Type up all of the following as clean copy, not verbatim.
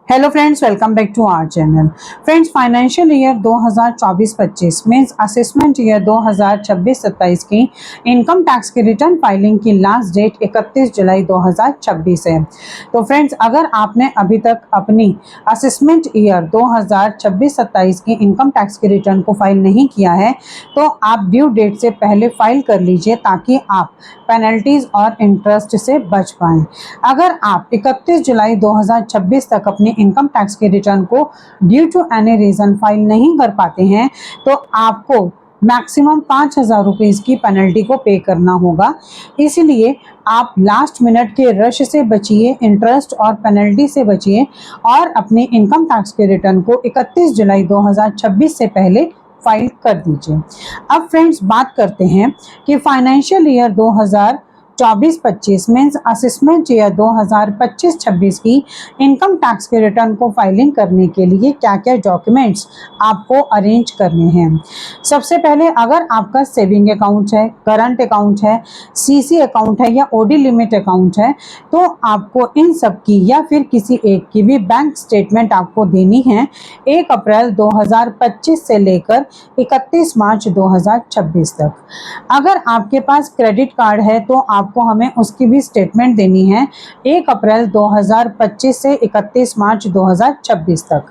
Hello friends, welcome back to our channel. Friends, financial year 2024-25 means assessment year 2026-27 की income tax की return filing की last date 31 जुलाई 2026 है। तो friends, अगर आपने अभी तक अपनी असेसमेंट ईयर 2026-27 की इनकम टैक्स की रिटर्न को फाइल नहीं किया है तो आप ड्यू डेट से पहले फाइल कर लीजिए ताकि आप पेनल्टीज और इंटरेस्ट से बच पाएं। अगर आप 31 जुलाई 2026 तक अपनी इनकम टैक्स के रिटर्न को due to any reason file नहीं कर पाते हैं तो आपको मैक्सिमम 5,000 रुपीज़ की पेनल्टी को पे करना होगा। इसलिए आप लास्ट मिनट के रश से बचिए, इंटरेस्ट और पेनल्टी से बचिए और अपनी इनकम टैक्स के रिटर्न को 31 जुलाई 2026 से पहले फाइल कर दीजिए। अब फ्रेंड्स, बात करते हैं कि financial year 2024-25 means assessment year 2025-26 की इनकम टैक्स के रिटर्न को फाइलिंग करने के लिए क्या क्या डॉक्यूमेंट्स आपको अरेंज करने हैं। सबसे पहले, अगर आपका सेविंग अकाउंट है, करंट अकाउंट है, सीसी अकाउंट है या ओडी लिमिट अकाउंट है तो आपको इन सब की या फिर किसी एक की भी बैंक स्टेटमेंट आपको देनी है 1 अप्रैल 2025 से लेकर 31 मार्च 2026 तक। अगर आपके पास क्रेडिट कार्ड है तो आपको हमें उसकी भी स्टेटमेंट देनी है 1 अप्रैल 2025 से 31 मार्च 2026 तक।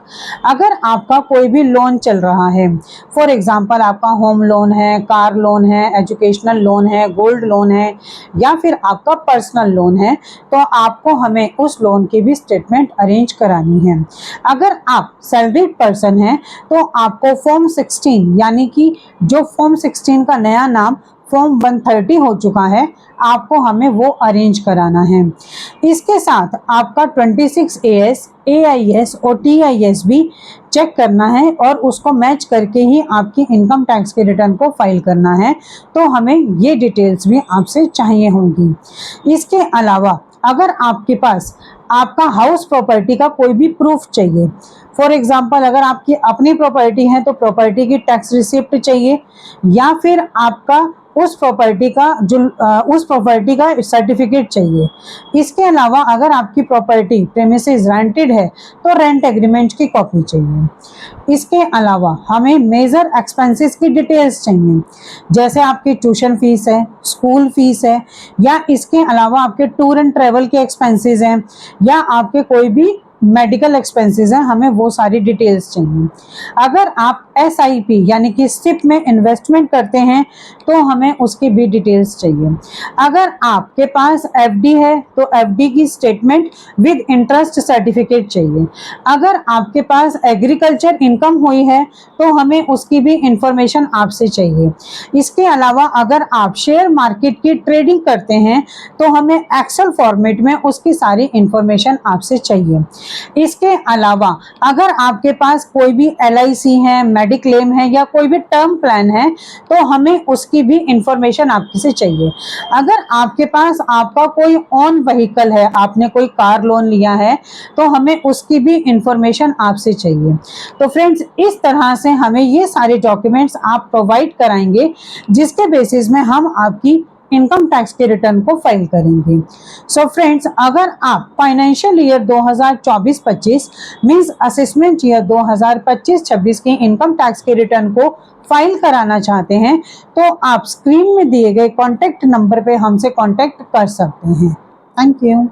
अगर आपका कोई भी लोन चल रहा है, फॉर एग्जांपल आपका होम लोन है, कार लोन है, एजुकेशनल लोन है, गोल्ड लोन है या फिर आपका पर्सनल लोन है तो आपको हमें उस लोन की भी स्टेटमेंट अरेंज करानी है। अगर आप सैलरीड पर्सन हैं तो आपको फॉर्म 16 यानी कि जो फॉर्म 16 का नया नाम फॉर्म 130 हो चुका है, आपको हमें वो अरेंज कराना है। इसके साथ आपका 26 AS, AIS और TIS भी चेक करना है और उसको मैच करके ही आपकी इनकम टैक्स के रिटर्न को फाइल करना है। तो हमें ये डिटेल्स भी आपसे चाहिए होंगी। इसके अलावा अगर आपके पास आपका हाउस प्रॉपर्टी का कोई भी प्रूफ चाहिए, फॉर एग्जांपल अगर आपकी अपनी प्रॉपर्टी है तो प्रॉपर्टी की टैक्स रिसिप्ट चाहिए या फिर आपका उस प्रॉपर्टी का सर्टिफिकेट चाहिए। इसके अलावा अगर आपकी प्रॉपर्टी प्रेमिसेस रेंटेड है तो रेंट एग्रीमेंट की कॉपी चाहिए। इसके अलावा हमें मेजर एक्सपेंसेस की डिटेल्स चाहिए, जैसे आपकी ट्यूशन फीस है, स्कूल फीस है या इसके अलावा आपके टूर एंड ट्रेवल के एक्सपेंसेस हैं या आपके कोई भी मेडिकल एक्सपेंसेस हैं, हमें वो सारी डिटेल्स चाहिए। अगर आप SIP यानी कि SIP में इन्वेस्टमेंट करते हैं तो हमें उसकी भी डिटेल्स चाहिए। अगर आपके पास FD है तो FD की स्टेटमेंट विद इंटरेस्ट सर्टिफिकेट चाहिए। अगर आपके पास एग्रीकल्चर इनकम हुई है तो हमें उसकी भी इंफॉर्मेशन आपसे चाहिए। इसके अलावा अगर आप शेयर मार्केट की ट्रेडिंग करते हैं तो हमें एक्सेल फॉर्मेट में उसकी सारी इंफॉर्मेशन आपसे चाहिए। इसके अलावा अगर आपके पास कोई भी LIC है, मेडिक्लेम है या कोई भी टर्म प्लान है तो हमें उसकी भी इंफॉर्मेशन आपसे चाहिए। अगर आपके पास आपका कोई ओन व्हीकल है, आपने कोई कार लोन लिया है तो हमें उसकी भी इंफॉर्मेशन आपसे चाहिए। तो फ्रेंड्स, इस तरह से हमें ये सारे डॉक्यूमेंट्स आप प्रोवाइड कराएंगे जिसके बेसिस में हम आपकी इनकम टैक्स के रिटर्न को फाइल करेंगे। सो फ्रेंड्स, अगर आप financial year 2024-25 means assessment year 2025-26 की इनकम टैक्स के रिटर्न को फाइल कराना चाहते हैं तो आप स्क्रीन में दिए गए कॉन्टैक्ट नंबर पे हमसे कॉन्टैक्ट कर सकते हैं। Thank you.